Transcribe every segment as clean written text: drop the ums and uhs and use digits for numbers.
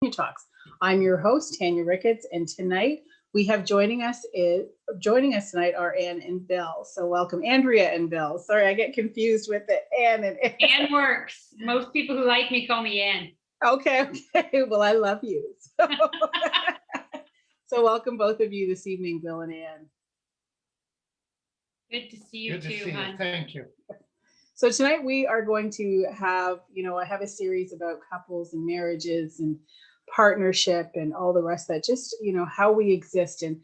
Tanya Talks. I'm your host, Tanya Ricketts, and tonight we have joining us tonight are Anne and Bill. So welcome, Andrea and Bill. Sorry, I get confused with the Anne and Anne. Anne works. Most people who like me call me Anne. Okay, okay. Well, I love you. So welcome both of you this evening, Bill and Anne. Good to see you Good to too, see you. hon. Thank you. So tonight we are going to have, I have a series about couples and marriages and partnership and all the rest of that, just, how we exist. And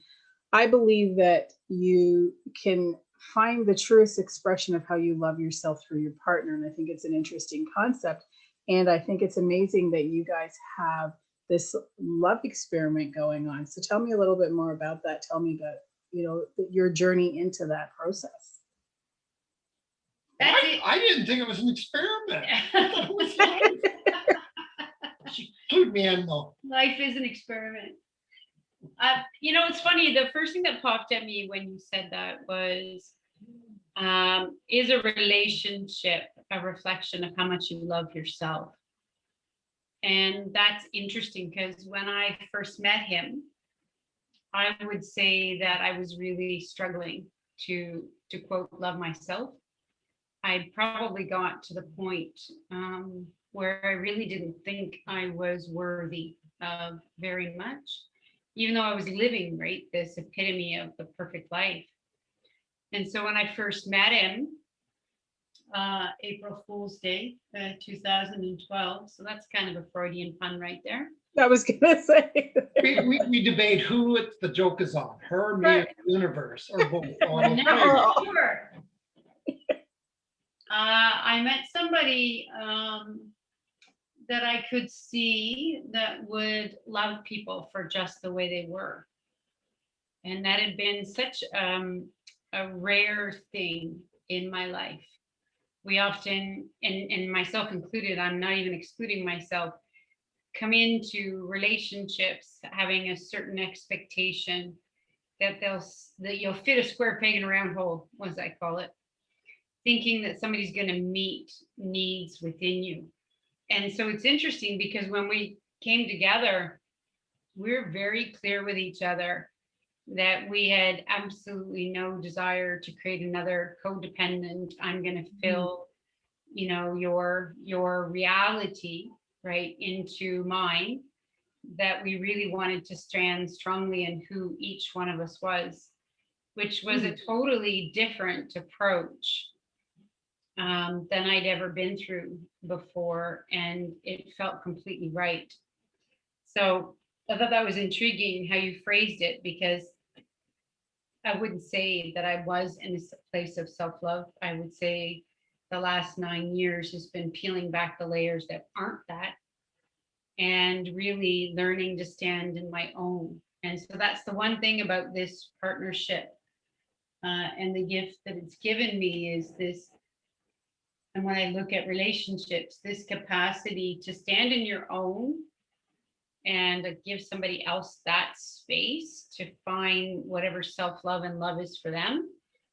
I believe that you can find the truest expression of how you love yourself through your partner. And I think it's an interesting concept. And I think it's amazing that you guys have this love experiment going on. So tell me a little bit more about that. Tell me about, your journey into that process. That's it. I didn't think it was an experiment. I thought it was life. She clued me in though. Life is an experiment. It's funny. The first thing that popped at me when you said that was, is a relationship a reflection of how much you love yourself? And that's interesting because when I first met him, I would say that I was really struggling to quote, love myself. I probably got to the point where I really didn't think I was worthy of very much, even though I was living, right, this epitome of the perfect life. And so when I first met him, April Fool's Day, 2012, so that's kind of a Freudian pun right there. I was gonna say. We debate who the joke is on, her, me, or the universe, or both. Never sure. I met somebody that I could see that would love people for just the way they were. And that had been such a rare thing in my life. We often, and myself included, I'm not even excluding myself, come into relationships having a certain expectation that you'll fit a square peg in a round hole, as I call it, thinking that somebody's going to meet needs within you. And so it's interesting because when we came together, we were very clear with each other that we had absolutely no desire to create another codependent, I'm going to fill, your reality, right, into mine, that we really wanted to stand strongly in who each one of us was, which was a totally different approach than I'd ever been through before, and it felt completely right. So I thought that was intriguing how you phrased it, because I wouldn't say that I was in a place of self-love. I would say the last 9 years has been peeling back the layers that aren't that, and really learning to stand in my own. And so that's the one thing about this partnership, and the gift that it's given me is this. And when I look at relationships, this capacity to stand in your own and give somebody else that space to find whatever self-love and love is for them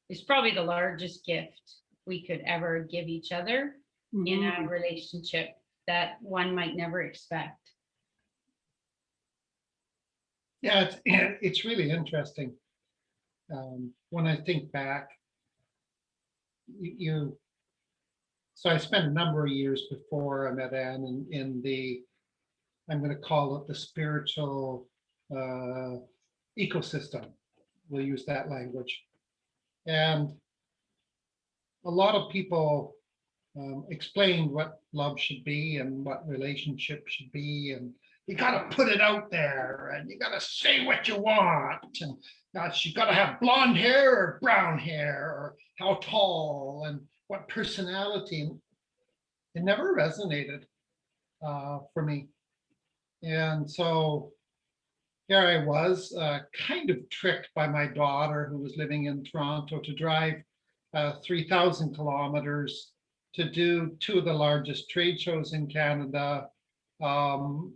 is probably the largest gift we could ever give each other in a relationship that one might never expect. Yeah, it's really interesting. When I think back, so I spent a number of years before I met Anne in the, I'm going to call it the spiritual ecosystem. We'll use that language. And a lot of people explained what love should be and what relationship should be. And you got to put it out there and you got to say what you want. And you got to have blonde hair or brown hair, or how tall and what personality. It never resonated for me. And so here I was, kind of tricked by my daughter, who was living in Toronto, to drive 3,000 kilometers to do two of the largest trade shows in Canada. I'm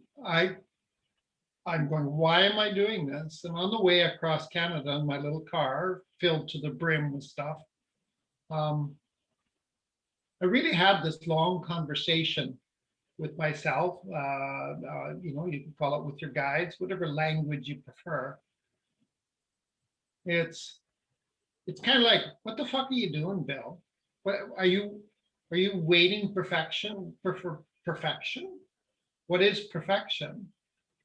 going, why am I doing this? And on the way across Canada in my little car, filled to the brim with stuff, I really had this long conversation with myself, you can call it with your guides, whatever language you prefer. It's kind of like, what the fuck are you doing, Bill? What are you waiting for perfection? What is perfection?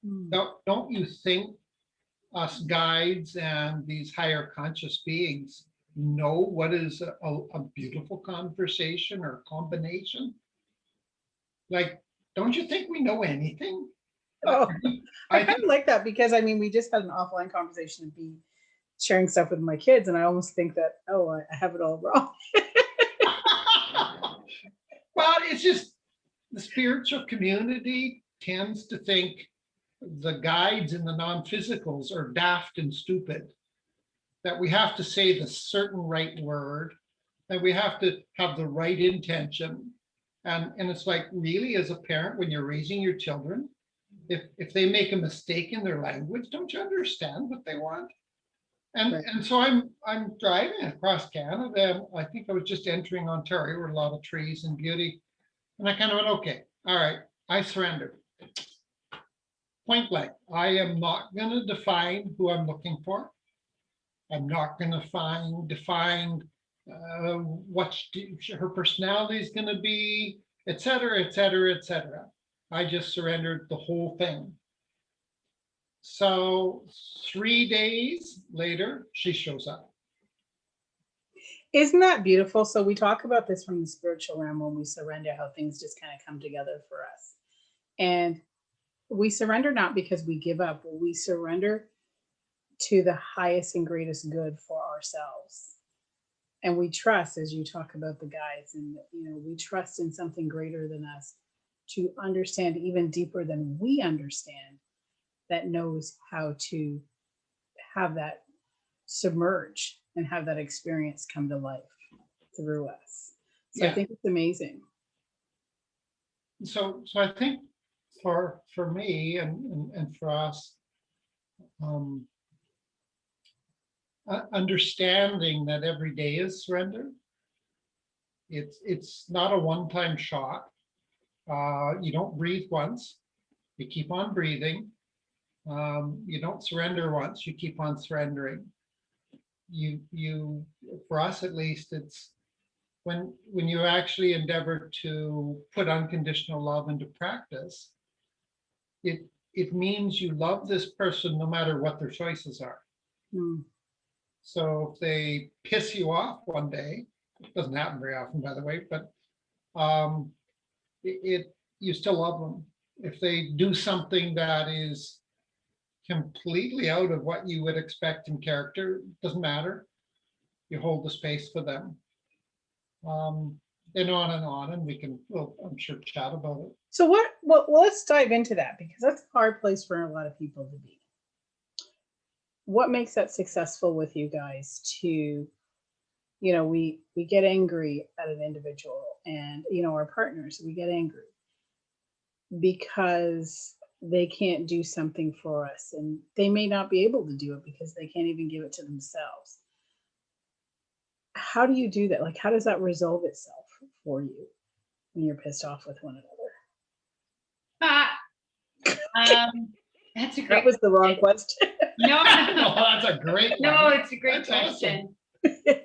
Mm. Don't you think us guides and these higher conscious beings know what is a beautiful conversation or combination? Like, don't you think we know anything? Oh, I I kind think of like that because I mean, we just had an offline conversation and be sharing stuff with my kids, and I almost think that, oh, I have it all wrong. well, it's just the spiritual community tends to think the guides and the non-physicals are daft and stupid, that we have to say the certain right word, that we have to have the right intention. And it's like, really, as a parent, when you're raising your children, if they make a mistake in their language, don't you understand what they want? And Right. and so I'm driving across Canada, and I think I was just entering Ontario, where a lot of trees and beauty. And I kind of went, okay, all right, I surrendered. Point blank. I am not going to define who I'm looking for. I'm not going to define what her personality is going to be, et cetera, et cetera, et cetera. I just surrendered the whole thing. So 3 days later, she shows up. Isn't that beautiful? So we talk about this from the spiritual realm when we surrender, how things just kind of come together for us. And we surrender not because we give up, but we surrender to the highest and greatest good for ourselves. And we trust, as you talk about the guides, and we trust in something greater than us to understand even deeper than we understand, that knows how to have that submerge and have that experience come to life through us. So I Yeah. think it's amazing. So I think for me and for us, um, understanding that every day is surrender. It's not a one-time shot. You don't breathe once. You keep on breathing. You don't surrender once. You keep on surrendering. You for us at least, it's when you actually endeavor to put unconditional love into practice, it means you love this person no matter what their choices are. Mm. So if they piss you off one day, it doesn't happen very often, by the way, but um, you still love them. If they do something that is completely out of what you would expect in character, doesn't matter. You hold the space for them. Um, and on, and we can, well, I'm sure, chat about it. So well, let's dive into that, because that's a hard place for a lot of people to be. What makes that successful with you guys to, we get angry at an individual, and our partners, we get angry because they can't do something for us, and they may not be able to do it because they can't even give it to themselves. How do you do that? Like, how does that resolve itself for you when you're pissed off with one another? Ah, that's a great That was the wrong question. No, No, that's a great one. no, it's a great That's awesome. question.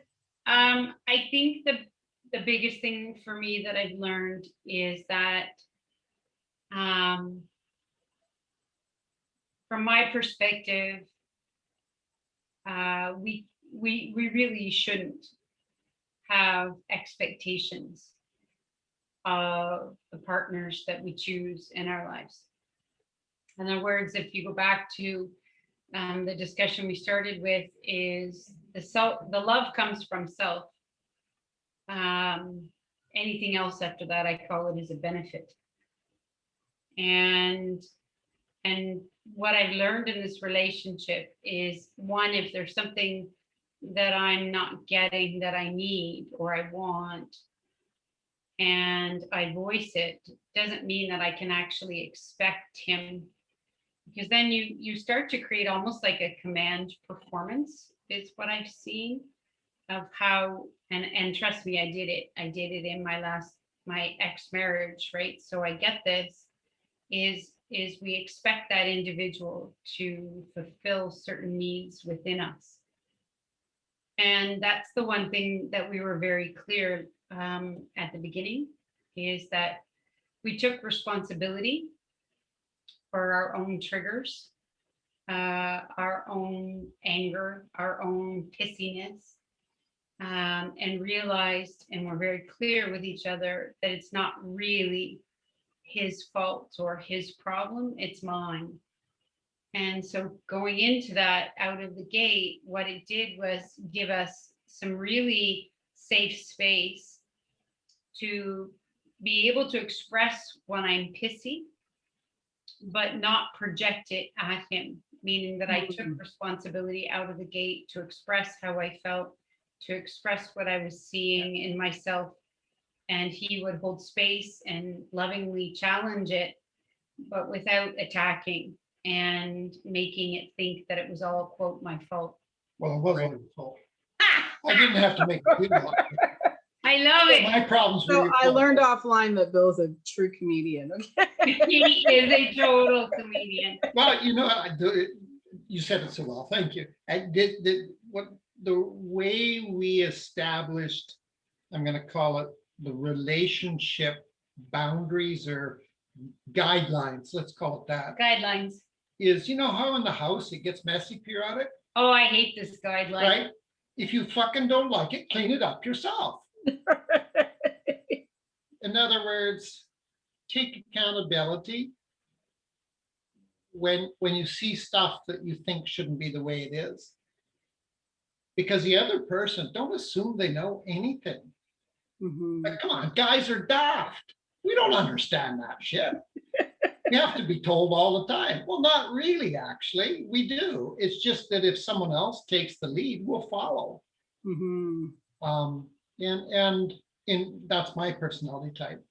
I think the biggest thing for me that I've learned is that from my perspective, we really shouldn't have expectations of the partners that we choose in our lives. In other words, if you go back to the discussion we started with, is the love comes from self. Anything else after that, I call it, is a benefit. And what I've learned in this relationship is, one, if there's something that I'm not getting that I need or I want, and I voice it, doesn't mean that I can actually expect him, because then you start to create almost like a command performance, is what I've seen of how, and trust me, I did it in my last my ex-marriage, right? So I get this, is we expect that individual to fulfill certain needs within us. And that's the one thing that we were very clear at the beginning, is that we took responsibility for our own triggers, our own anger, our own pissiness, and realized, and we're very clear with each other, that it's not really his fault or his problem, it's mine. And so going into that out of the gate, what it did was give us some really safe space to be able to express when I'm pissy, but not project it at him, meaning that I took responsibility out of the gate to express how I felt, to express what I was seeing in myself, and he would hold space and lovingly challenge it, but without attacking and making it think that it was all, quote, my fault. Well, it wasn't your fault. I didn't have to make it feel like it. I love it. My problems were So your I fault. learned offline that Bill's a true comedian. Okay. He is a total comedian. Well, you know, you said it so well. Thank you. I did what the way we established, I'm going to call it the relationship boundaries or guidelines, let's call it that, Guidelines. is, you know how in the house it gets messy periodic, Oh, I hate this guideline. right? If you fucking don't like it, clean it up yourself. In other words, take accountability when you see stuff that you think shouldn't be the way it is. Because the other person, don't assume they know anything. Mhm. Like, come on, guys are daft. We don't understand that shit. We have to be told all the time. Well, not really, actually. We do. It's just that if someone else takes the lead, we'll follow. Mhm. And that's my personality type.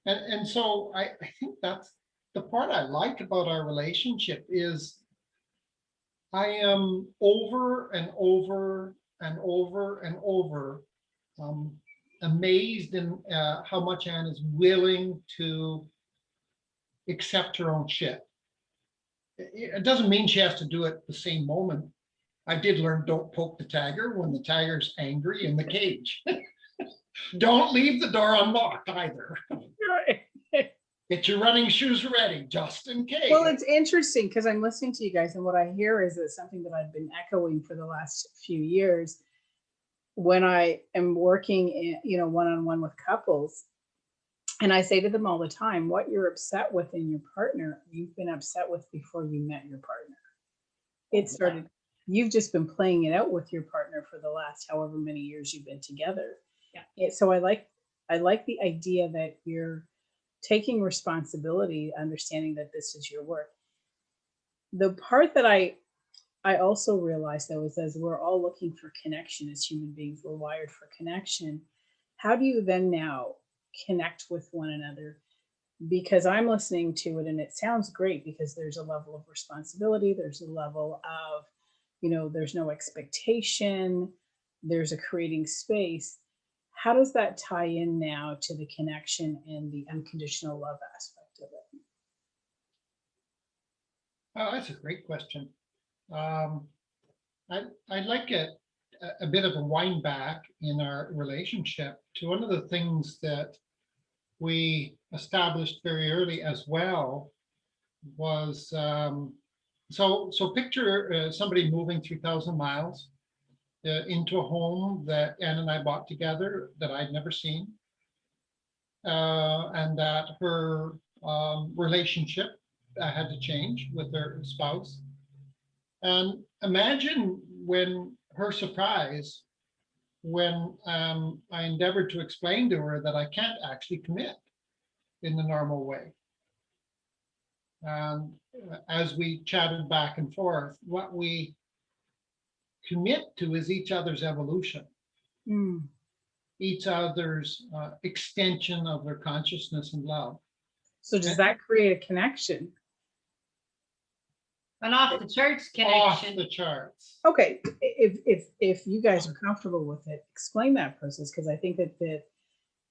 And so I think that's the part I like about our relationship is I am over and over and over and over amazed in how much Anne is willing to accept her own shit. It doesn't mean she has to do it the same moment. I did learn don't poke the tiger when the tiger's angry in the cage. Don't leave the door unlocked either. Right. Get your running shoes ready just in case. Well, it's interesting because I'm listening to you guys, and what I hear is that something that I've been echoing for the last few years when I am working in, one-on-one with couples. And I say to them all the time, what you're upset with in your partner, you've been upset with before you met your partner. It started, you've just been playing it out with your partner for the last however many years you've been together. Yeah. So I like the idea that you're taking responsibility, understanding that this is your work. The part that I also realized though is as we're all looking for connection as human beings, we're wired for connection. How do you then now connect with one another? Because I'm listening to it and it sounds great because there's a level of responsibility, there's a level of, there's no expectation, there's a creating space. How does that tie in now to the connection and the unconditional love aspect of it? Oh, that's a great question. I'd like a bit of a wind back in our relationship to one of the things that we established very early as well was, so picture somebody moving 3,000 miles into a home that Anne and I bought together that I'd never seen. And that her relationship had to change with her spouse. And imagine when her surprise, when I endeavored to explain to her that I can't actually commit in the normal way. And as we chatted back and forth, what we commit to is each other's evolution, each other's extension of their consciousness and love. So does that create a connection? An off the charts Off connection. the charts. Okay, if you guys are comfortable with it, explain that process, because I think that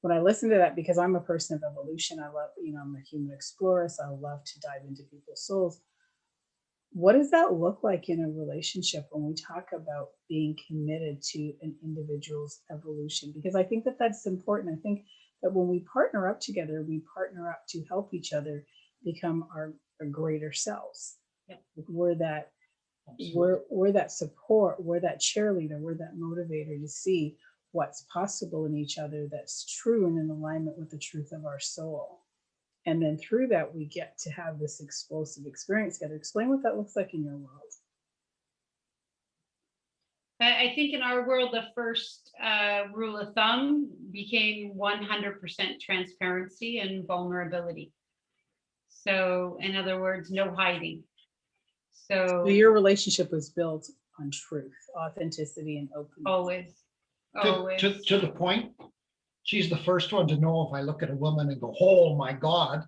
when I listen to that, because I'm a person of evolution, I love, I'm a human explorer, so I love to dive into people's souls. What does that look like in a relationship when we talk about being committed to an individual's evolution? Because I think that that's important. I think that when we partner up together, we partner up to help each other become our greater selves. Yeah. We're that Absolutely. we're that support, we're that cheerleader, we're that motivator to see what's possible in each other that's true and in alignment with the truth of our soul. And then through that, we get to have this explosive experience together. Explain what that looks like in your world. I think in our world, the first rule of thumb became 100% transparency and vulnerability. So, in other words, no hiding. So So, your relationship was built on truth, authenticity, and openness. always, To, always. to the point, she's the first one to know if I look at a woman and go, oh my God.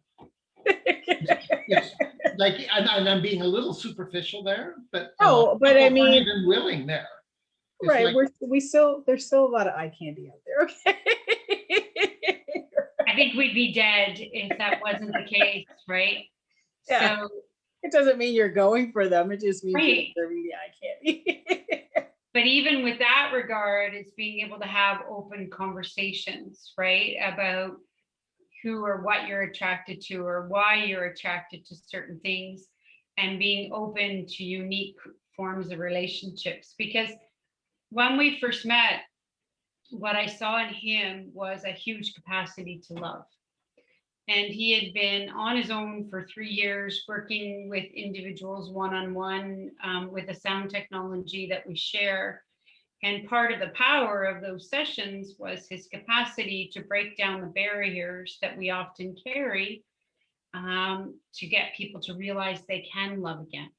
It's like, and I'm being a little superficial there, but Oh, but I people aren't mean, even willing there. It's right? like, There's still a lot of eye candy out there. Okay. I think we'd be dead if that wasn't the case, right? Yeah. So, It doesn't mean you're going for them. It just means right. you're serving the eye candy. But even with that regard, it's being able to have open conversations, right? About who or what you're attracted to or why you're attracted to certain things, and being open to unique forms of relationships. Because when we first met, what I saw in him was a huge capacity to love. And he had been on his own for 3 years, working with individuals one-on-one with the sound technology that we share. And part of the power of those sessions was his capacity to break down the barriers that we often carry to get people to realize they can love again,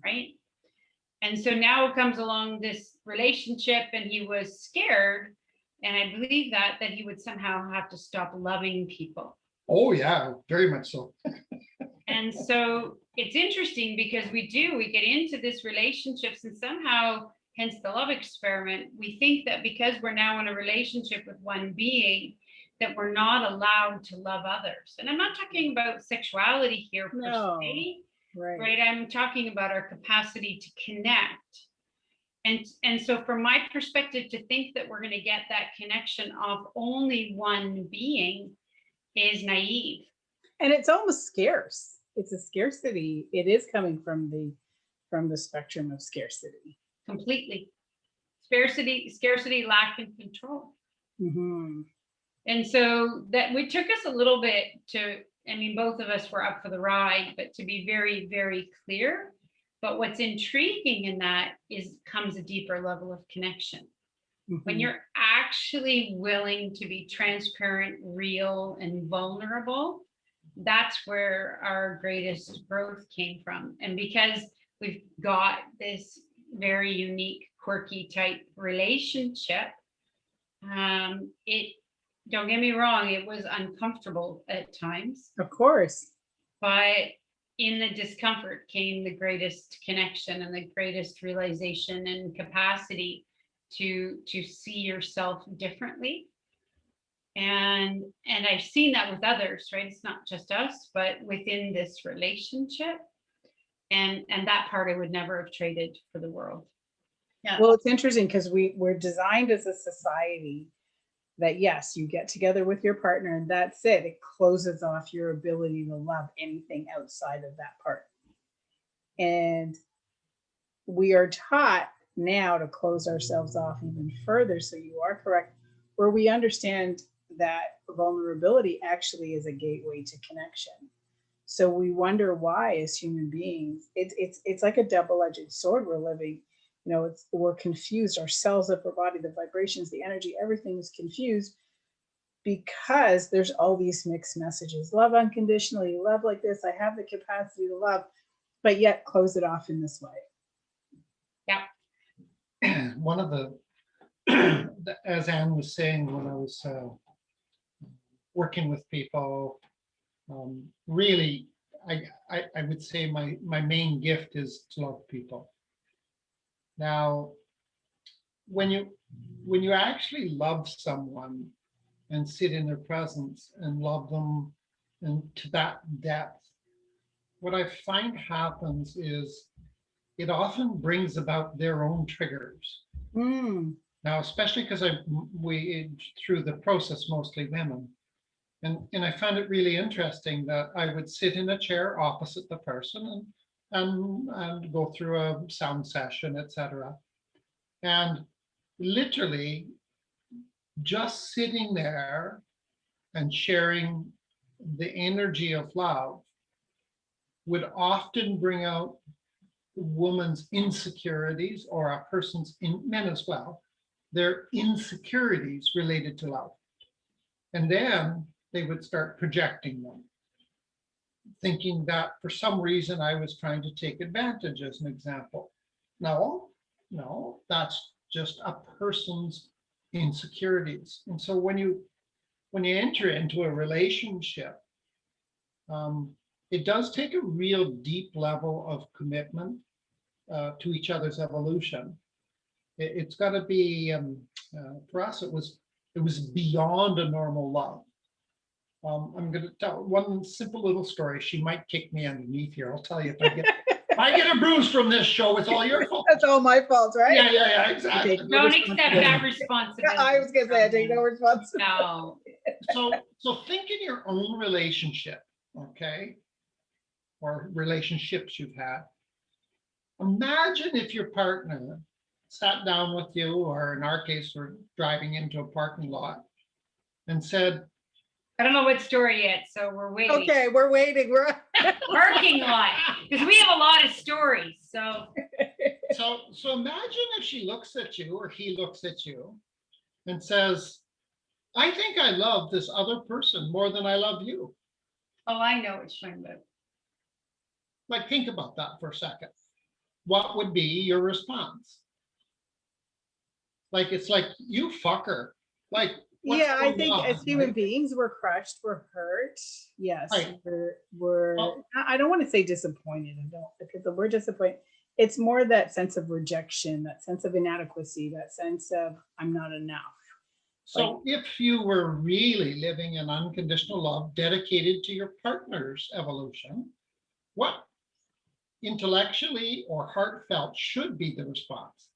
right? And so now comes along this relationship, and he was scared, and I believe that he would somehow have to stop loving people. oh yeah, very much so. And so it's interesting because we get into this relationships, and somehow, hence the love experiment, we think that because we're now in a relationship with one being, that we're not allowed to love others. And I'm not talking about sexuality here per No. se, Right. right? I'm talking about our capacity to connect. And so from my perspective, to think that we're going to get that connection off only one being is naive. And it's almost scarce. It's a scarcity. It is coming from the spectrum of scarcity. Completely. Scarcity, lack, and control. Mm-hmm. And so that it took us a little bit to, I mean, both of us were up for the ride, but to be very, very clear. But what's intriguing in that comes a deeper level of connection. Mm-hmm. When you're actually willing to be transparent, real, and vulnerable, that's where our greatest growth came from. And because we've got this very unique, quirky type relationship, don't get me wrong, it was uncomfortable at times. Of course. But in the discomfort came the greatest connection and the greatest realization and capacity to see yourself differently. And I've seen that with others, right? It's not just us, but within this relationship. And that part I would never have traded for the world. Yeah. Well, it's interesting because we're designed as a society that, yes, you get together with your partner and that's it. It closes off your ability to love anything outside of that part. And we are taught now to close ourselves off even further. So you are correct, where we understand that vulnerability actually is a gateway to connection. So we wonder why, as human beings, it's like a double-edged sword we're living. We're confused. Our cells of our body, the vibrations, the energy, everything is confused because there's all these mixed messages. Love unconditionally, love like this. I have the capacity to love, but yet close it off in this way. Yeah. One of the, as Anne was saying, when I was working with people, really, I would say my main gift is to love people. Now, when you actually love someone and sit in their presence and love them and to that depth, what I find happens is it often brings about their own triggers. Mm, Now, especially because we through the process, mostly women. And I found it really interesting that I would sit in a chair opposite the person and go through a sound session, etc. And literally just sitting there and sharing the energy of love would often bring out woman's insecurities, or a person's men as well, their insecurities related to love. And then they would start projecting them, thinking that for some reason I was trying to take advantage, as an example. No, no, that's just a person's insecurities. And so when you enter into a relationship, it does take a real deep level of commitment to each other's evolution. It's got to be for us. It was beyond a normal love. I'm going to tell one simple little story. She might kick me underneath here. I'll tell you, if I get a bruise from this show, it's all your fault. that's all my fault, right? Yeah, exactly. Okay. Don't accept that responsibility. I was gonna say I take no responsibility. No. So think in your own relationship, okay, or relationships you've had. Imagine if your partner sat down with you, or in our case, we're driving into a parking lot, and said, I don't know what story yet, so we're waiting. Okay, we're waiting. We're Parking lot, because we have a lot of stories, so. so imagine if she looks at you, or he looks at you and says, I think I love this other person more than I love you. Oh, I know what you're talking about. Like, think about that for a second. What would be your response? Like, it's like, you fucker. Like, what's yeah, I going think on, as human right? beings, we're crushed, we're hurt. Yes, Right. we're Well- I don't want to say disappointed. I don't, because the word disappointed, it's more that sense of rejection, that sense of inadequacy, that sense of I'm not enough. So if you were really living in unconditional love dedicated to your partner's evolution, what intellectually or heartfelt should be the response?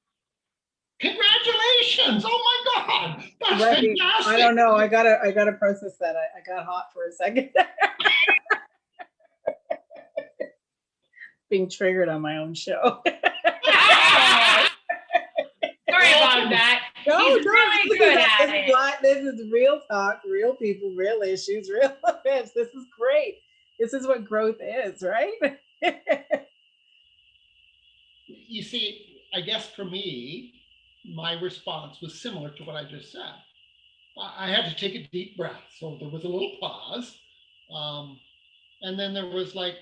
Congratulations! Oh my God, that's Right. fantastic! I don't know. I gotta process that. I got hot for a second. Being triggered on my own show. Sorry about that. No, He's really good at it. This is real talk, real people, real issues, real events. This is great. This is what growth is, right? You see, I guess for me, my response was similar to what I just said. I had to take a deep breath. So there was a little pause. And then there was like,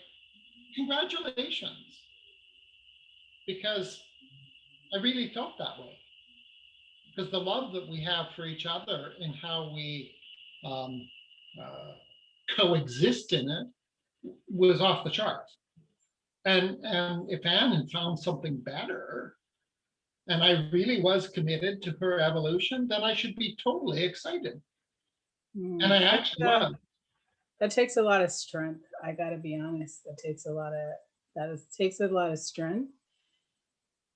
congratulations. Because I really felt that way. Because the love that we have for each other and how we coexist in it was off the charts. And if Anne had found something better, and I really was committed to her evolution, then I should be totally excited. And I actually was. That takes a lot of strength. I gotta be honest. Takes a lot of strength.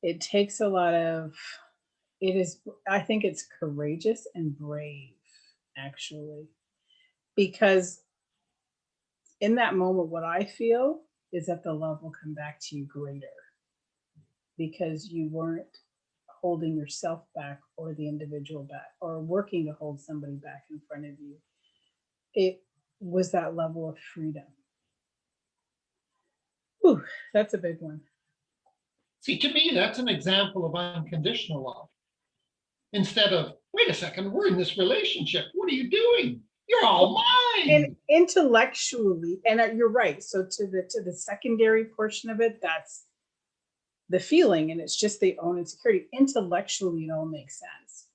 It takes a lot of, I think it's courageous and brave, actually. Because in that moment, what I feel is that the love will come back to you greater. Because you weren't holding yourself back or the individual back or working to hold somebody back in front of you. It was that level of freedom. Ooh, that's a big one. See, to me, that's an example of unconditional love. Instead of, wait a second, we're in this relationship. What are you doing? You're all mine. And intellectually, and you're right. So to the secondary portion of it, that's the feeling, and it's just they own insecurity. Intellectually, it all makes sense.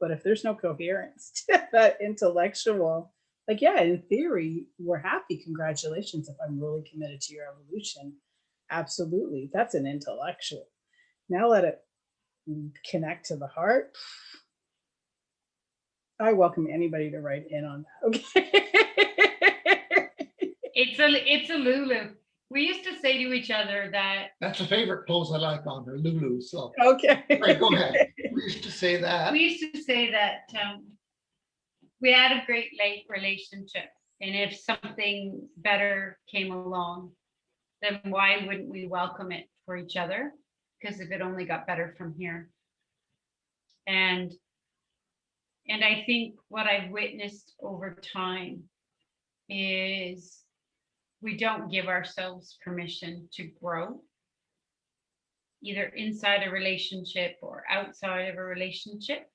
But if there's no coherence to that intellectual, like, yeah, in theory, we're happy. Congratulations. If I'm really committed to your evolution, absolutely. That's an intellectual. Now let it connect to the heart. I welcome anybody to write in on that. Okay. It's a Lulu. We used to say to each other that That's a favorite clothes I like on her, Lulu. So, Okay. right, go ahead. We used to say that. we used to say that we had a great late relationship, and if something better came along, then why wouldn't we welcome it for each other? Because if it only got better from here. And I think what I've witnessed over time is we don't give ourselves permission to grow, either inside a relationship or outside of a relationship.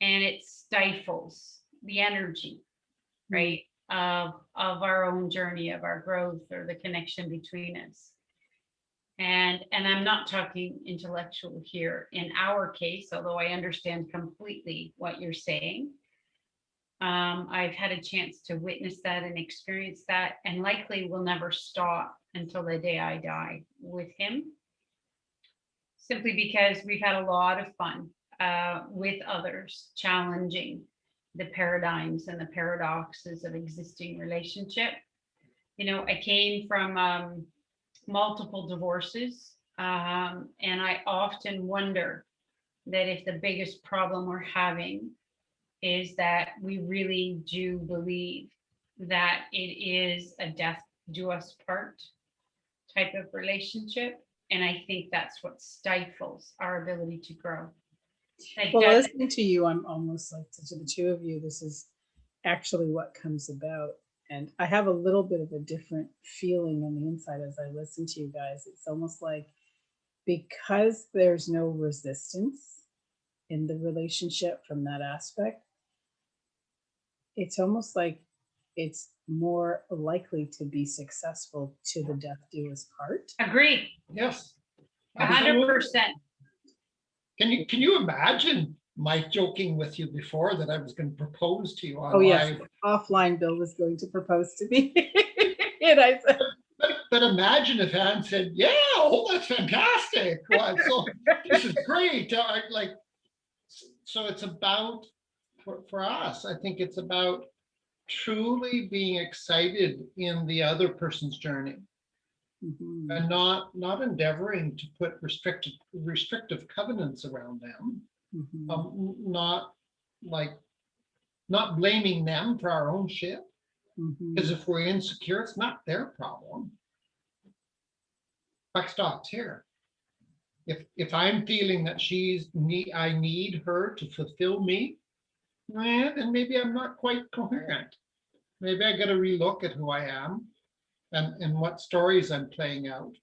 And it stifles the energy, right, of our own journey, of our growth, or the connection between us. And I'm not talking intellectual here in our case, although I understand completely what you're saying. I've had a chance to witness that and experience that, and likely will never stop until the day I die with him. Simply because we've had a lot of fun with others, challenging the paradigms and the paradoxes of existing relationship. You know, I came from multiple divorces, and I often wonder that if the biggest problem we're having is that we really do believe that it is a death do us part type of relationship. And I think that's what stifles our ability to grow. Well, listening to you, I'm almost like, to the two of you, this is actually what comes about. And I have a little bit of a different feeling on the inside as I listen to you guys. It's almost like, because there's no resistance in the relationship from that aspect, it's almost like it's more likely to be successful to the death do us part. Agreed. Yes. 100%. Can you imagine Mike joking with you before that I was going to propose to you on Oh yes, live? offline Bill was going to propose to me. And I said, but imagine if Anne said, yeah, oh, that's fantastic. Well, so this is great. So it's about, for us, I think it's about truly being excited in the other person's journey, and not endeavoring to put restrictive covenants around them. Not blaming them for our own shit, because if we're insecure, it's not their problem. Buck stops here. If I'm feeling that I need her to fulfill me, then maybe I'm not quite coherent. Maybe I got to relook at who I am and what stories I'm playing out.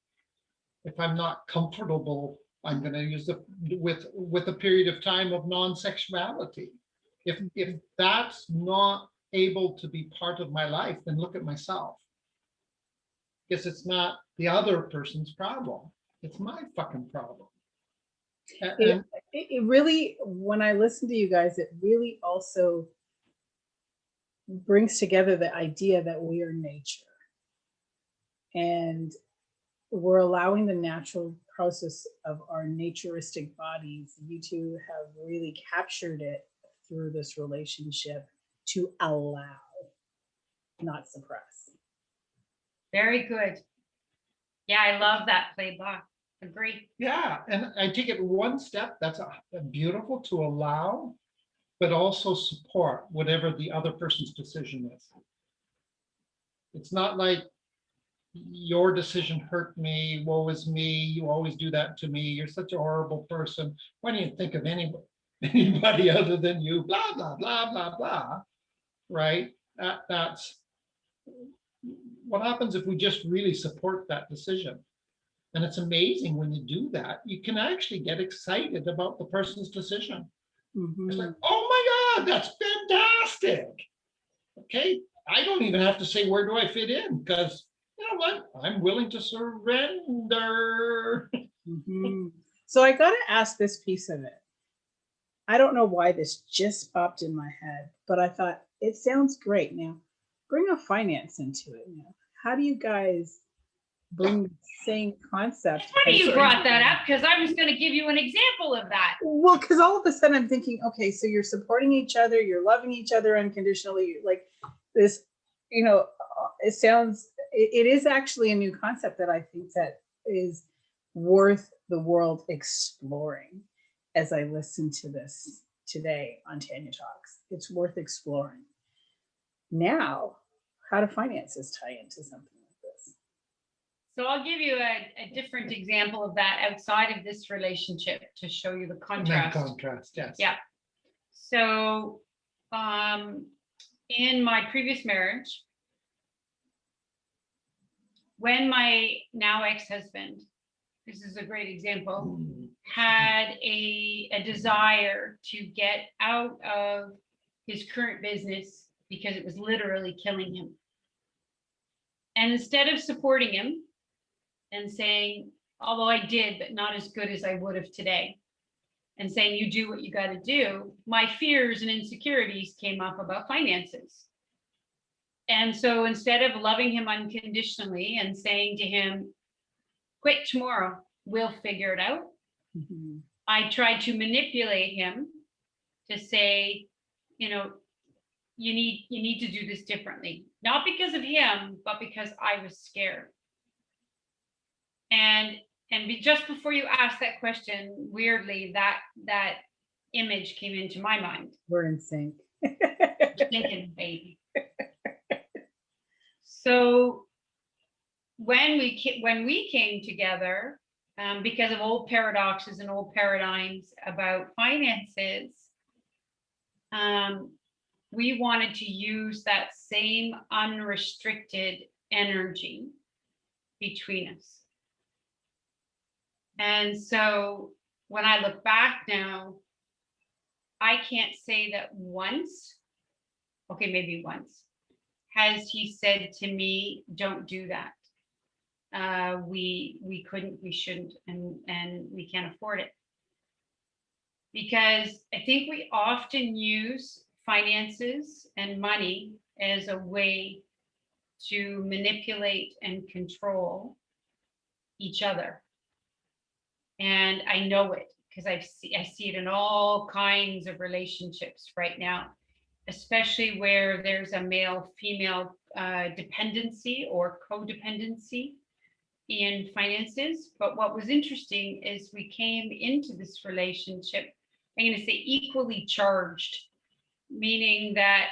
If I'm not comfortable, I'm going to use with a period of time of non-sexuality. If that's not able to be part of my life, then look at myself. Because it's not the other person's problem. It's my fucking problem. It really, when I listen to you guys, it really also brings together the idea that we are nature. And we're allowing the natural process of our naturistic bodies. You two have really captured it through this relationship to allow, not suppress. Very good. Yeah, I love that playback. Agree. Yeah, and I take it one step. That's a beautiful, to allow, but also support whatever the other person's decision is. It's not like, your decision hurt me, woe is me, you always do that to me, you're such a horrible person, why don't you think of anybody other than you, blah, blah, blah, blah, blah, right? That's what happens if we just really support that decision. And it's amazing when you do that, you can actually get excited about the person's decision. It's like, oh my God, that's fantastic. Okay, I don't even have to say, where do I fit in? Because you know what? I'm willing to surrender. So I got to ask this piece of it. I don't know why this just popped in my head, but I thought it sounds great. Now, bring a finance into it. Now, how do you guys bring the same concept. It's funny you as- brought that up because I was going to give you an example of that. Well, because all of a sudden I'm thinking, okay, so you're supporting each other, you're loving each other unconditionally, like this, it sounds, it is actually a new concept that I think that is worth the world exploring. As I listen to this today on Tanya Talks, it's worth exploring. Now, how do finances tie into something like this? So I'll give you a different example of that outside of this relationship to show you the That contrast. contrast, yes. Yeah. So in my previous marriage, when my now ex-husband, this is a great example, had a desire to get out of his current business because it was literally killing him. And instead of supporting him and saying, although I did, but not as good as I would have today, and saying, you do what you got to do, my fears and insecurities came up about finances. And so instead of loving him unconditionally and saying to him, quit tomorrow, we'll figure it out, Mhm. I tried to manipulate him to say, you need to do this differently, not because of him, but because I was scared. And just before you asked that question, weirdly, that image came into my mind. We're in sync. Thinking, baby. So when we came together, because of old paradoxes and old paradigms about finances, we wanted to use that same unrestricted energy between us. And so when I look back now, I can't say that once, okay, maybe once, has he said to me, don't do that. We couldn't, we shouldn't, and we can't afford it. Because I think we often use finances and money as a way to manipulate and control each other. And I know it because I see it in all kinds of relationships right now, especially where there's a male-female dependency or codependency in finances. But what was interesting is we came into this relationship, I'm going to say equally charged, meaning that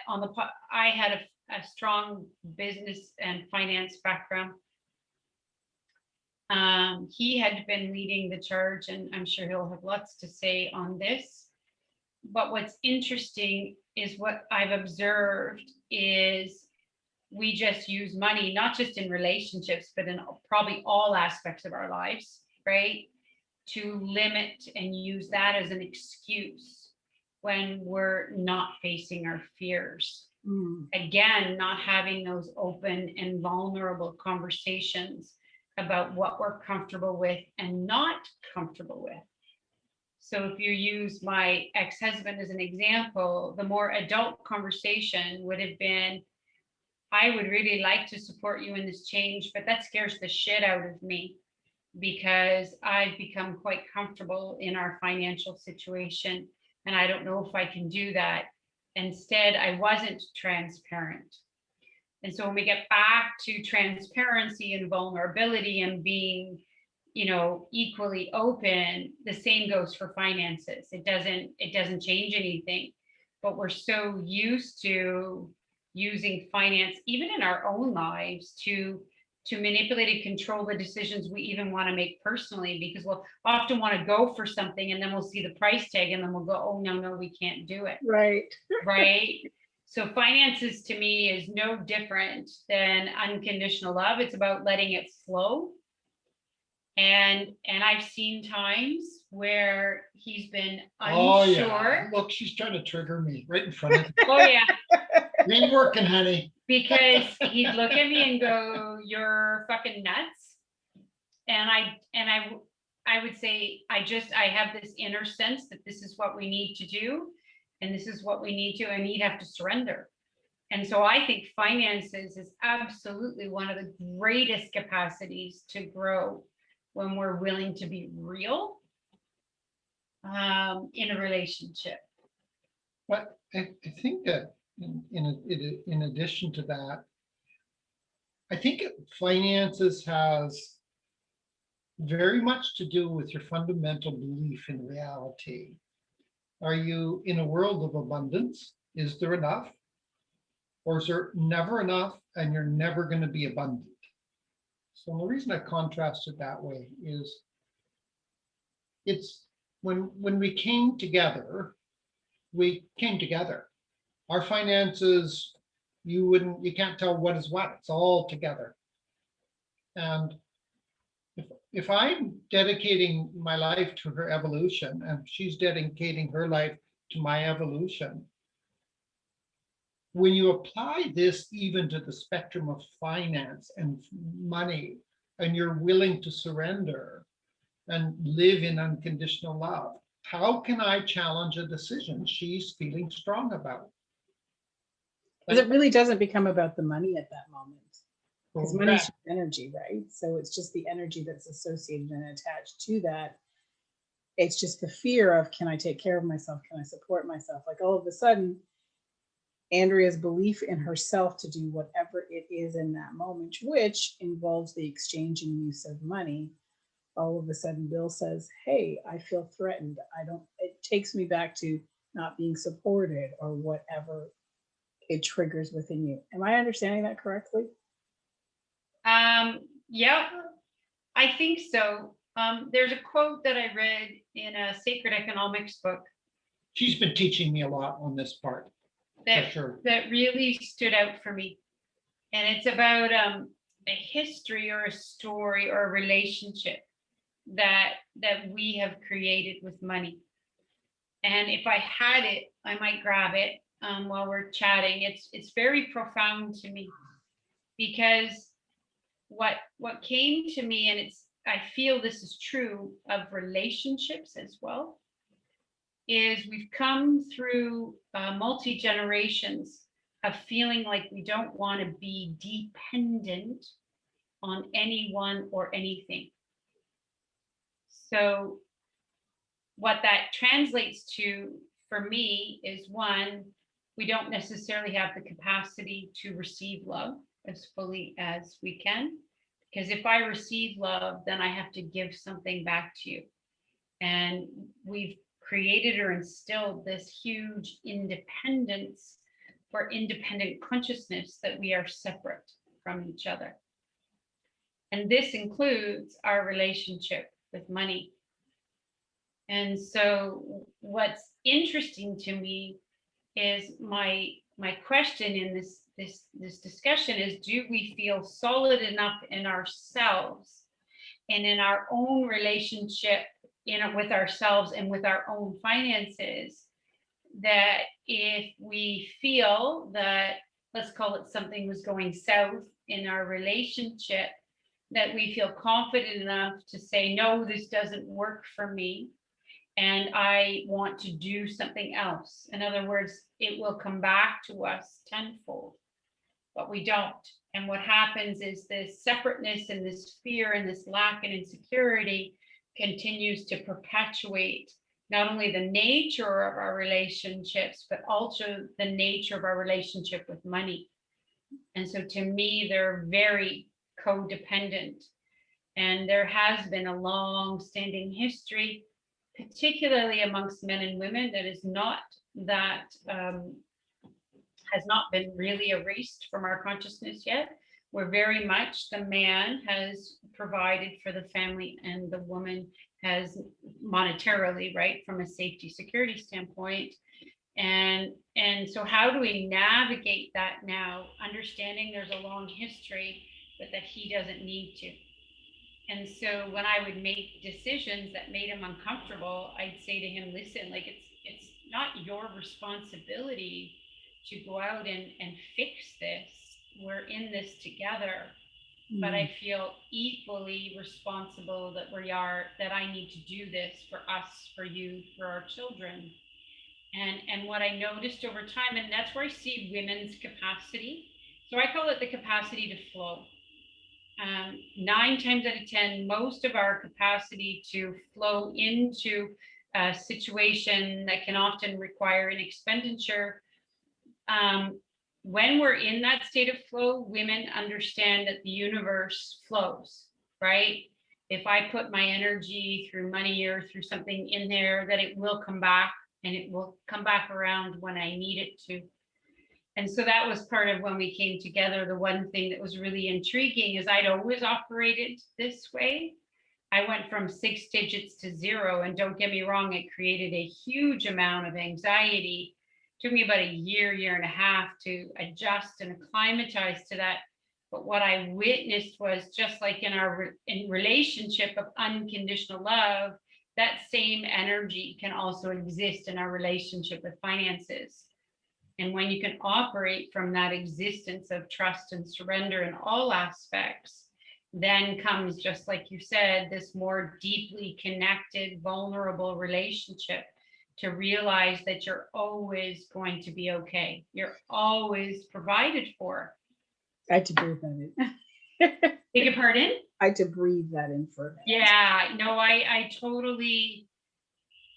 I had a strong business and finance background. He had been leading the charge, and I'm sure he'll have lots to say on this. But what's interesting is what I've observed is we just use money, not just in relationships, but in probably all aspects of our lives, right? To limit and use that as an excuse when we're not facing our fears. Again, not having those open and vulnerable conversations about what we're comfortable with and not comfortable with. So if you use my ex-husband as an example, the more adult conversation would have been, I would really like to support you in this change, but that scares the shit out of me because I've become quite comfortable in our financial situation and I don't know if I can do that. Instead, I wasn't transparent. And so when we get back to transparency and vulnerability and being, equally open, the same goes for finances. It doesn't change anything, but we're so used to using finance, even in our own lives, to manipulate and control the decisions we even want to make personally, because we'll often want to go for something and then we'll see the price tag and then we'll go, oh, no, we can't do it. Right. Right. So finances to me is no different than unconditional love. It's about letting it flow. And I've seen times where he's been unsure. Oh, yeah. Look, she's trying to trigger me right in front of me. Oh, yeah. You ain't working, honey. Because he'd look at me and go, you're fucking nuts. And I would say, I have this inner sense that this is what we need to do. And this is what we need to, and he'd have to surrender. And so I think finances is absolutely one of the greatest capacities to grow when we're willing to be real in a relationship. But I think that in addition to that, I think finances has very much to do with your fundamental belief in reality. Are you in a world of abundance? Is there enough? Or is there never enough and you're never going to be abundant? So the reason I contrast it that way is it's when we came together, Our finances, you can't tell what is what. It's all together. And if I'm dedicating my life to her evolution and she's dedicating her life to my evolution, when you apply this even to the spectrum of finance and money, and you're willing to surrender and live in unconditional love, how can I challenge a decision she's feeling strong about? Because it really doesn't become about the money at that moment. Because money's Correct. just energy, right? So it's just the energy that's associated and attached to that. It's just the fear of, can I take care of myself? Can I support myself? Like all of a sudden, Andrea's belief in herself to do whatever it is in that moment, which involves the exchange and use of money. All of a sudden, Bill says, hey, I feel threatened. It takes me back to not being supported or whatever it triggers within you. Am I understanding that correctly? Yeah, I think so. There's a quote that I read in a Sacred Economics book She's been teaching me a lot on this part, for that sure. that really stood out for me, and it's about a history or a story or a relationship that we have created with money. And if I had it, I might grab it while we're chatting. It's very profound to me, because what came to me, and I feel this is true of relationships as well, is we've come through multi generations of feeling like we don't want to be dependent on anyone or anything. So what that translates to for me is, one, we don't necessarily have the capacity to receive love as fully as we can. Because if I receive love, then I have to give something back to you. And we've created or instilled this huge independence for independent consciousness that we are separate from each other. And this includes our relationship with money. And so what's interesting to me is my question in this discussion is, do we feel solid enough in ourselves and in our own relationship, with ourselves and with our own finances, that if we feel that, let's call it, something was going south in our relationship, that we feel confident enough to say, no, this doesn't work for me, and I want to do something else. In other words, it will come back to us tenfold, but we don't. And what happens is this separateness and this fear and this lack and insecurity continues to perpetuate not only the nature of our relationships, but also the nature of our relationship with money. And so to me, they're very codependent. And there has been a long-standing history, particularly amongst men and women, that has not been really erased from our consciousness yet. We're very much, the man has provided for the family and the woman has monetarily, right, from a safety security standpoint. And so how do we navigate that now, understanding there's a long history, but that he doesn't need to? And so when I would make decisions that made him uncomfortable, I'd say to him, listen, like, it's not your responsibility to go out and fix this. We're in this together. But I feel equally responsible that I need to do this for us, for you, for our children. And what I noticed over time, and that's where I see women's capacity. So I call it the capacity to flow. 9 times out of 10, most of our capacity to flow into a situation that can often require an expenditure, when we're in that state of flow, women understand that the universe flows, right? If I put my energy through money or through something in there, that it will come back, and it will come back around when I need it to. And so that was part of when we came together. The one thing that was really intriguing is I'd always operated this way. I went from 6 digits to 0, and don't get me wrong, it created a huge amount of anxiety. It took me about a year and a half to adjust and acclimatize to that. But what I witnessed was, just like in our relationship of unconditional love, that same energy can also exist in our relationship with finances. And when you can operate from that existence of trust and surrender in all aspects, then comes, just like you said, this more deeply connected, vulnerable relationship, to realize that you're always going to be okay. You're always provided for. I had to breathe that in. Beg your pardon? I had to breathe that in for a minute. Yeah, no, I totally,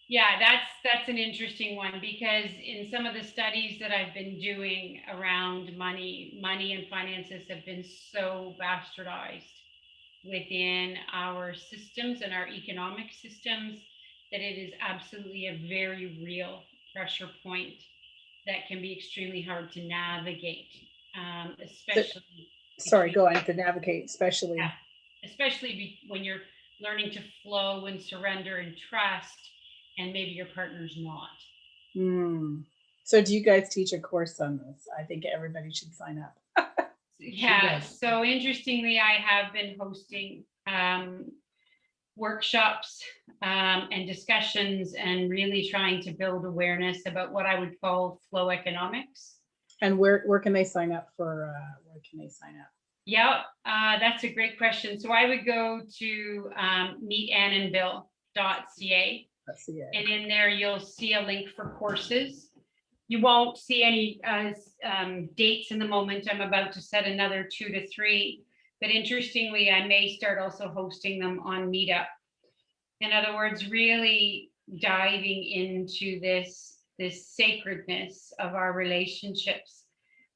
yeah, that's an interesting one, because in some of the studies that I've been doing around money and finances have been so bastardized within our systems and our economic systems, that it is absolutely a very real pressure point that can be extremely hard to navigate, especially. Sorry, go on, to navigate, especially. Yeah, especially when you're learning to flow and surrender and trust, and maybe your partner's not. So do you guys teach a course on this? I think everybody should sign up. Yeah, so interestingly, I have been hosting workshops and discussions, and really trying to build awareness about what I would call flow economics. And where can they sign up for, where can they sign up? Yeah, that's a great question. So I would go to meetannandbill.ca. And in there, you'll see a link for courses. You won't see any dates in the moment. I'm about to set another 2 to 3. But interestingly, I may start also hosting them on Meetup. In other words, really diving into this sacredness of our relationships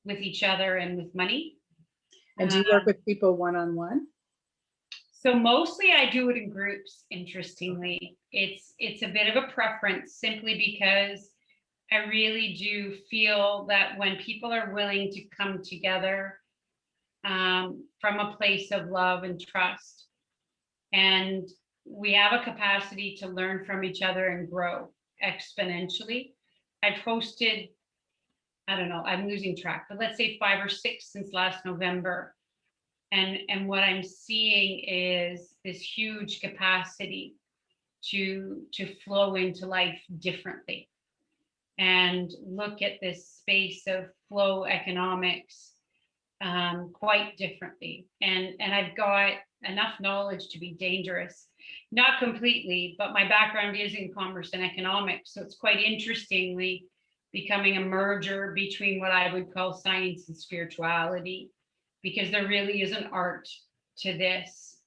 with each other and with money. And do you work with people one-on-one? So mostly I do it in groups. Interestingly, it's a bit of a preference, simply because I really do feel that when people are willing to come together from a place of love and trust, and we have a capacity to learn from each other and grow exponentially. I've hosted, I don't know, I'm losing track, but let's say 5 or 6 since last November. And what I'm seeing is this huge capacity to flow into life differently, and look at this space of flow economics quite differently. And I've got enough knowledge to be dangerous, not completely, but my background is in commerce and economics. So it's quite interestingly becoming a merger between what I would call science and spirituality, because there really is an art to this,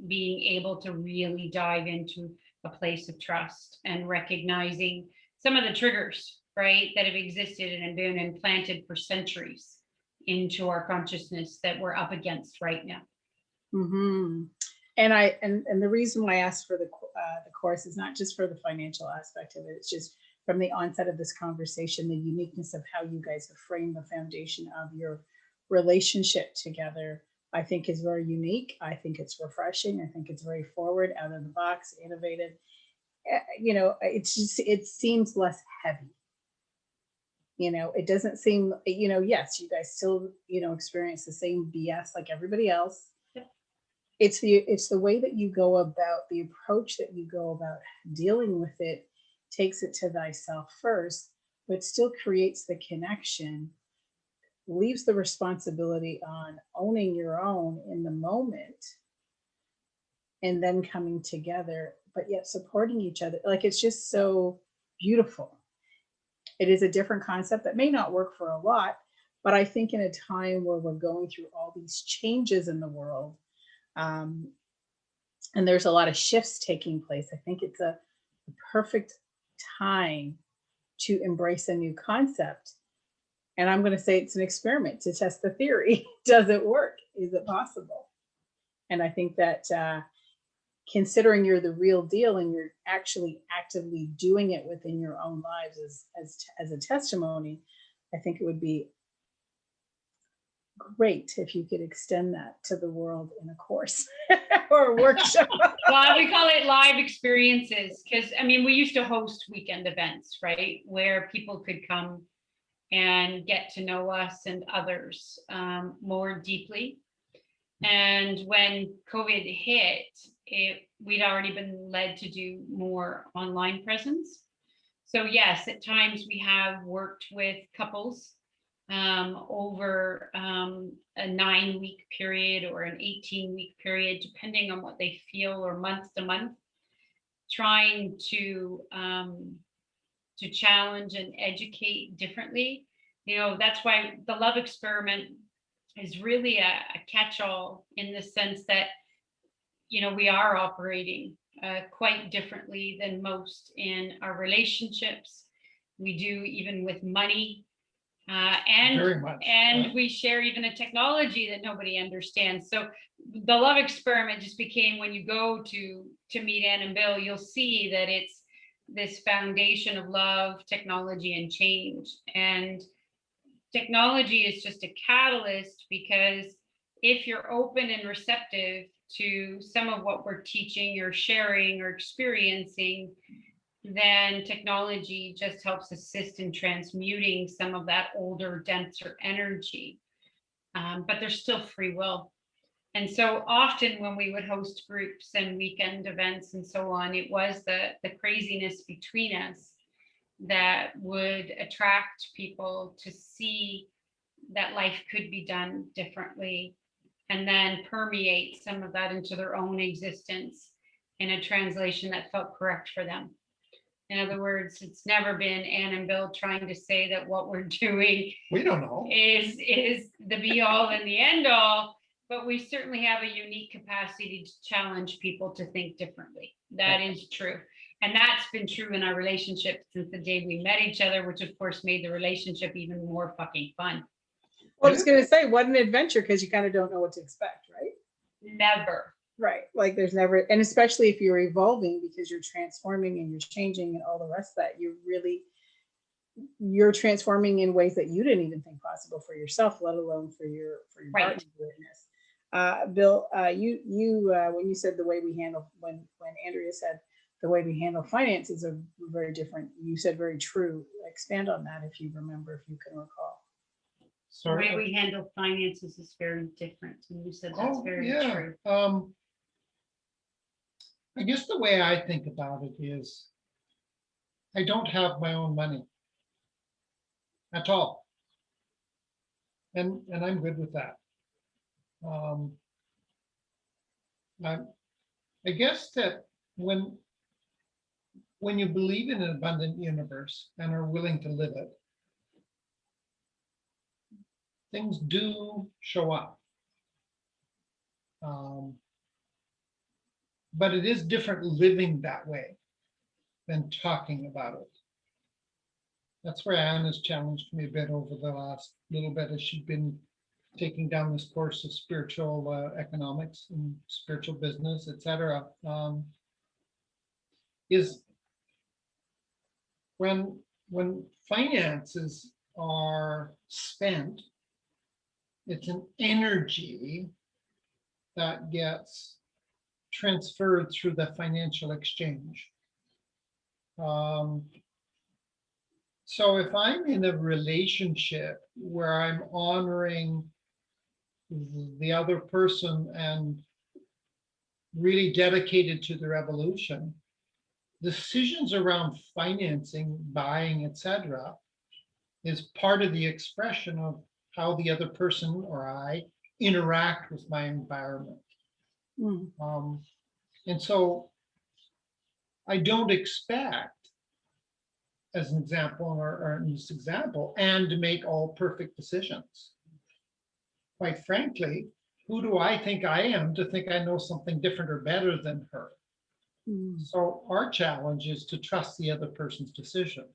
being able to really dive into a place of trust and recognizing some of the triggers, right, that have existed and have been implanted for centuries into our consciousness that we're up against right now. Mm-hmm. And the reason why I asked for the course is not just for the financial aspect of it. It's just from the onset of this conversation, the uniqueness of how you guys have framed the foundation of your relationship together, I think is very unique. I think it's refreshing. I think it's very forward, out of the box, innovative. You know, it's just, it seems less heavy. You know, it doesn't seem, you know, yes, you guys still, you know, experience the same BS like everybody else. It's the way that you go about, the approach that you go about dealing with it, takes it to thyself first, but still creates the connection, leaves the responsibility on owning your own in the moment, and then coming together, but yet supporting each other. Like, it's just so beautiful. It is a different concept that may not work for a lot, but I think in a time where we're going through all these changes in the world, um, and there's a lot of shifts taking place, I think it's a perfect time to embrace a new concept. And I'm going to say it's an experiment to test the theory. Does it work? Is it possible? And I think that considering you're the real deal and you're actually actively doing it within your own lives as a testimony, I think it would be great if you could extend that to the world in a course or a workshop. Well, we call it live experiences because, I mean, we used to host weekend events, right? Where people could come and get to know us and others more deeply. And when COVID hit, we'd already been led to do more online presence. So yes, at times we have worked with couples over a 9-week period or an 18-week period, depending on what they feel, or month to month, trying to challenge and educate differently. You know, that's why the love experiment is really a catch-all in the sense that, you know, we are operating quite differently than most in our relationships. We do even with money. Very much. And we share even a technology that nobody understands. So the love experiment just became, when you go to meet Ann and Bill, you'll see that it's this foundation of love, technology, and change. And technology is just a catalyst, because if you're open and receptive to some of what we're teaching or sharing or experiencing, then technology just helps assist in transmuting some of that older, denser energy. But there's still free will. And so often when we would host groups and weekend events and so on, it was the craziness between us that would attract people to see that life could be done differently, and then permeate some of that into their own existence in a translation that felt correct for them. In other words, it's never been Ann and Bill trying to say that what we're doing We don't know. is the be all and the end all, but we certainly have a unique capacity to challenge people to think differently. That is true. And that's been true in our relationship since the day we met each other, which of course made the relationship even more fucking fun. Well, I was going to say, what an adventure, because you kind of don't know what to expect, right? Never. Right. Like there's never, and especially if you're evolving, because you're transforming and you're changing and all the rest of that, you're transforming in ways that you didn't even think possible for yourself, let alone for your Right. partner to witness. Bill, you when you said the way we handle, when Andrea said the way we handle finances are very different, you said very true. Expand on that if you remember, if you can recall. The way we handle finances is very different. And you said that's very true. I guess the way I think about it is, I don't have my own money at all. And I'm good with that. I guess that when you believe in an abundant universe and are willing to live it, things do show up. But it is different living that way than talking about it. That's where Anne has challenged me a bit over the last little bit, as she's been taking down this course of spiritual economics and spiritual business, etc. Is when finances are spent, it's an energy that gets transferred through the financial exchange. So if I'm in a relationship where I'm honoring the other person and really dedicated to their evolution, decisions around financing, buying, etc., is part of the expression of how the other person or I interact with my environment. And so I don't expect as an example, or in this example, and to make all perfect decisions. Quite frankly, who do I think I am to think I know something different or better than her? Mm. So our challenge is to trust the other person's decision.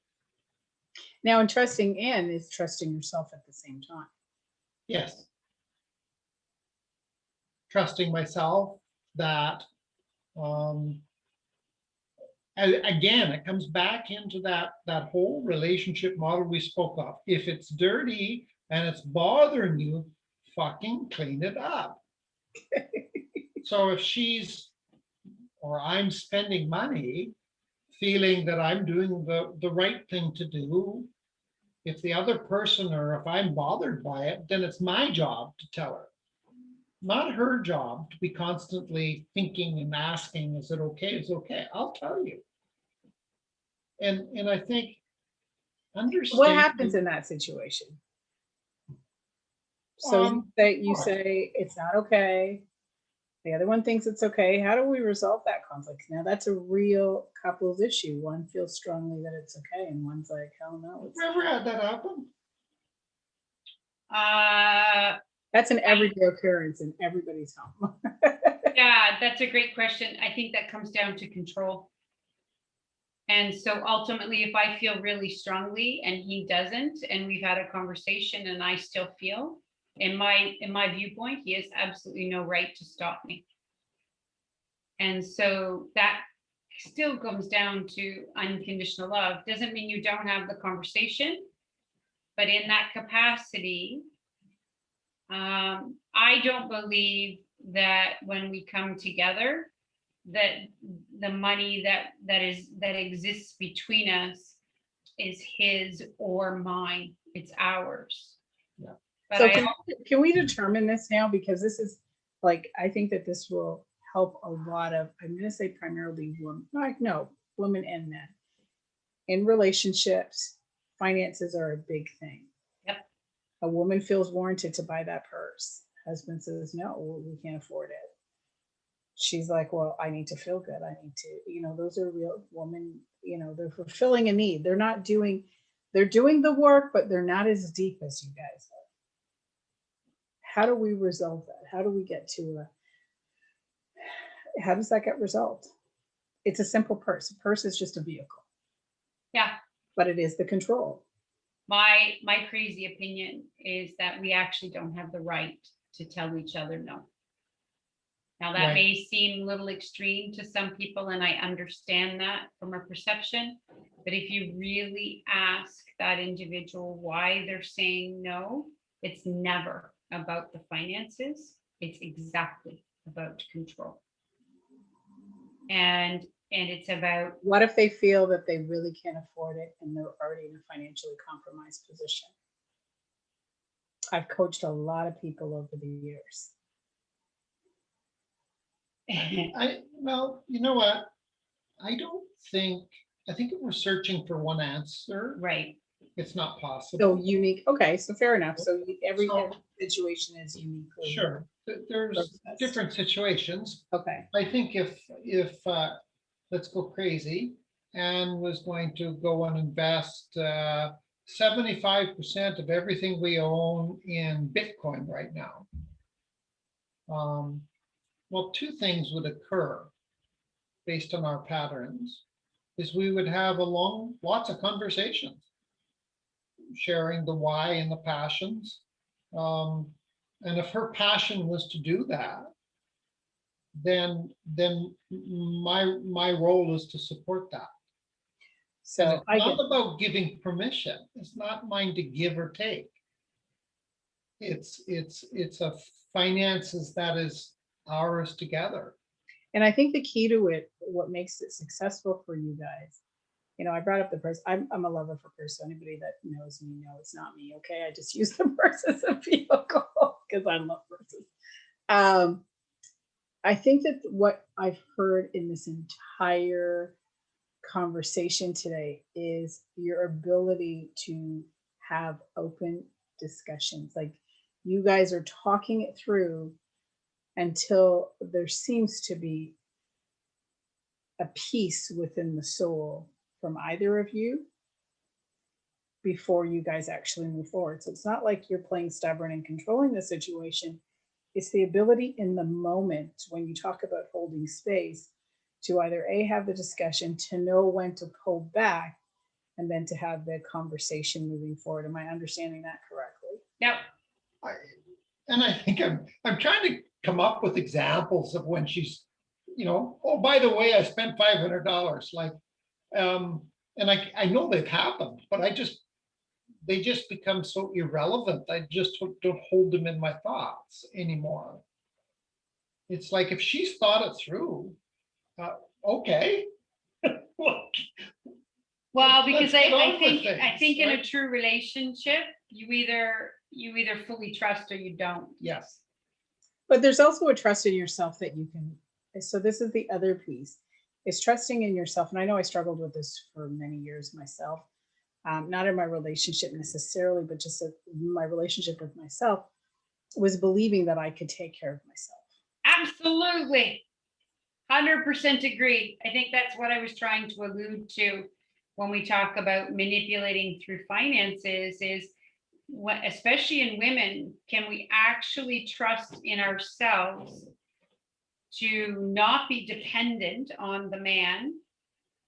Now, and trusting in is trusting yourself at the same time. Yes. Trusting myself that, again, it comes back into that whole relationship model we spoke of. If it's dirty and it's bothering you, fucking clean it up. So if she's or I'm spending money feeling that I'm doing the right thing to do, if the other person or if I'm bothered by it, then it's my job to tell her. Not her job to be constantly thinking and asking, is it okay? Is it okay? I'll tell you. And I think What happens understanding, in that situation? So you what? say it's not okay. The other one thinks it's okay. How do we resolve that conflict? Now that's a real couples issue. One feels strongly that it's okay, and one's like, hell no, it's Ever had that happen? that's an everyday occurrence in everybody's home. Yeah, that's a great question. I think that comes down to control. And so ultimately, if I feel really strongly and he doesn't, and we've had a conversation and I still feel, in my viewpoint, he has absolutely no right to stop me. And so that still comes down to unconditional love. Doesn't mean you don't have the conversation, but in that capacity, I don't believe that when we come together, that the money that exists between us is his or mine. It's ours. Yeah. But So I can we determine this now? Because this is like, I think that this will help a lot of, I'm going to say primarily women, like, no, women and men. In relationships, finances are a big thing. Yep. A woman feels warranted to buy that purse. Husband says, no, we can't afford it. She's like, well, I need to feel good. I need to, those are real women, they're fulfilling a need. They're doing the work, but they're not as deep as you guys are. How do we resolve that? How do we get to how does that get resolved? It's a simple purse. A purse is just a vehicle, Yeah, but it is the control. my crazy opinion is that we actually don't have the right to tell each other no. Now that Right. may seem a little extreme to some people, and I understand that from a perception, but if you really ask that individual why they're saying no, it's never about the finances. It's exactly about control. And it's about, What if they feel that they really can't afford it and they're already in a financially compromised position? I've coached a lot of people over the years. Well, you know what? I don't think, I think if we're searching for one answer, right. it's not So possible. unique. Okay, so fair enough. So every So- situation is uniquely. Sure, there's processed. different situations. Okay. I think if let's go crazy, Anne was going to go and invest 75% of everything we own in Bitcoin right now. Well, two things would occur based on our patterns, is we would have lots of conversations, sharing the why and the passions. And if her passion was to do that, then my role is to support that. And So it's I not get about giving permission. It's not mine to give or take. It's a finances that is ours together. And I think the key to it, what makes it successful for you guys, I brought up the purse. I'm a lover for purse. So anybody that knows me, it's not me. Okay. I just use the purse as a vehicle because I love purses. I think that what I've heard in this entire conversation today is your ability to have open discussions. Like you guys are talking it through until there seems to be a peace within the soul from either of you before you guys actually move forward. So it's not like you're playing stubborn and controlling the situation. It's the ability in the moment when you talk about holding space to either A, have the discussion, to know when to pull back, and then to have the conversation moving forward. Am I understanding that correctly? Yep. And I think I'm trying to come up with examples of when she's, oh, by the way, I spent $500. Like, and I know they've happened, but they just become so irrelevant. I just don't hold them in my thoughts anymore. It's like if she's thought it through, okay. Well, Let's because get on I with think things, in a right? true relationship, you either fully trust or you don't. Yes. But there's also a trust in yourself that you can. So this is the other piece, is trusting in yourself. And I know I struggled with this for many years myself, not in my relationship necessarily, but just my relationship with myself, was believing that I could take care of myself. Absolutely. 100% agree. I think that's what I was trying to allude to when we talk about manipulating through finances is what, especially in women, can we actually trust in ourselves to not be dependent on the man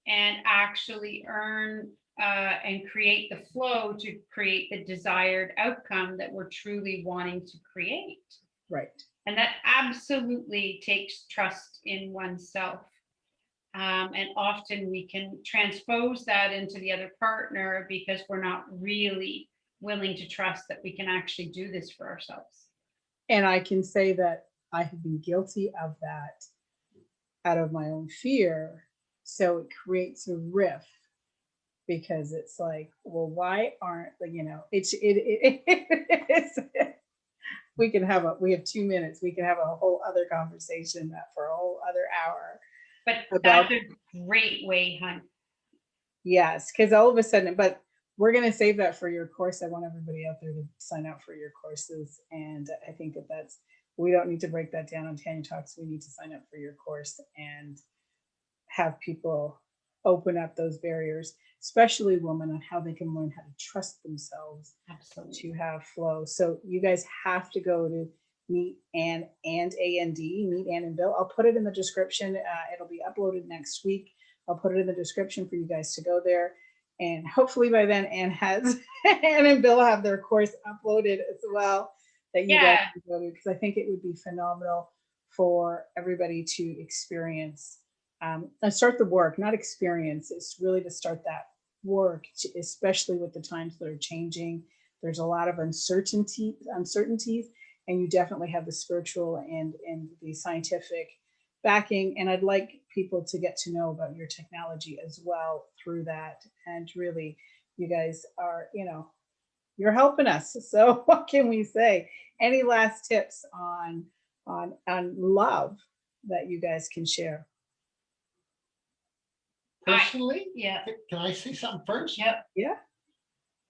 and actually earn and create the flow to create the desired outcome that we're truly wanting to create. Right. And that absolutely takes trust in oneself. And often we can transpose that into the other partner because we're not really willing to trust that we can actually do this for ourselves. And I can say that I have been guilty of that out of my own fear. So it creates a rift because it's like, well, why aren't it's we have 2 minutes. We can have a whole other conversation for a whole other hour. But About- that's a great way, hun. Yes, because all of a sudden, but we're going to save that for your course. I want everybody out there to sign up for your courses. And I think we don't need to break that down on Tanya Talks. We need to sign up for your course and have people open up those barriers, especially women, on how they can learn how to trust themselves. Absolutely. To have flow. So you guys have to go to Meet Ann and A&D, Meet Ann and Bill. I'll put it in the description. It'll be uploaded next week. I'll put it in the description for you guys to go there. And hopefully by then Ann and Bill have their course uploaded as well that you guys can go to, because I think it would be phenomenal for everybody to experience and start the work, not experience. It's really to start that work, especially with the times that are changing. There's a lot of uncertainties, and you definitely have the spiritual and the scientific backing. And I'd like people to get to know about your technology as well through that. And really, you guys are, you're helping us. So what can we say? Any last tips on love that you guys can share? Personally, Yeah. can I say something first? Yep. Yeah.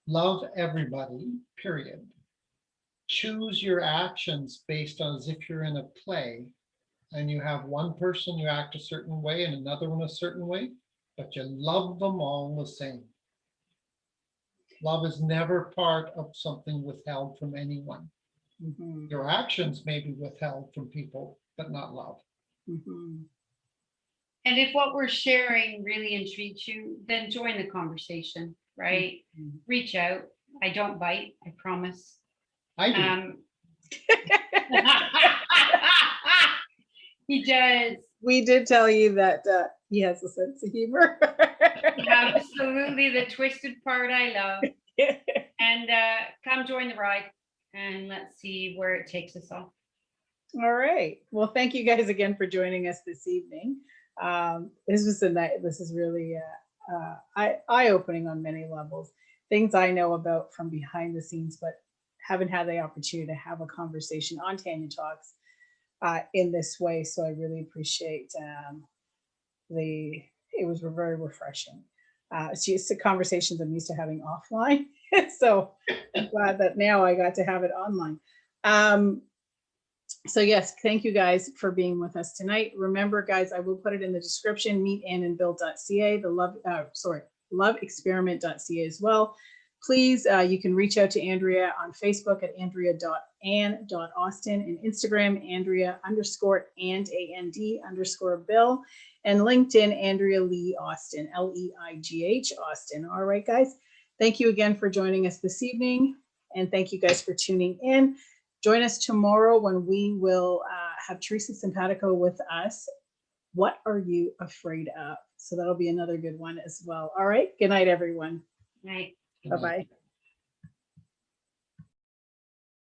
Love everybody, period. Choose your actions based on as if you're in a play and you have one person you act a certain way and another one a certain way, but you love them all the same. Love is never part of something withheld from anyone. Mm-hmm. Your actions may be withheld from people, but not love. Mm-hmm. And if what we're sharing really intrigues you, then join the conversation, right? Mm-hmm. Reach out. I don't bite, I promise. I do. He does. We did tell you that he has a sense of humor. Absolutely the twisted part I love. And come join the ride and let's see where it takes us all. All right. Well, thank you guys again for joining us this evening. This is really eye-opening on many levels. Things I know about from behind the scenes, but haven't had the opportunity to have a conversation on Tanya Talks in this way. So I really appreciate it was very refreshing. It's just the conversations I'm used to having offline. So I'm glad that now I got to have it online. So yes, thank you guys for being with us tonight. Remember, guys, I will put it in the description, meetannandbill.ca, loveexperiment.ca as well. please, you can reach out to Andrea on Facebook at andrea.ann.austin and Instagram, Andrea_and_Bill, and LinkedIn, Andrea Lee Austin, Leigh Austin. All right, guys. Thank you again for joining us this evening. And thank you guys for tuning in. Join us tomorrow when we will have Teresa Simpatico with us. What are you afraid of? So that'll be another good one as well. All right. Good night, everyone. Right. Bye-bye.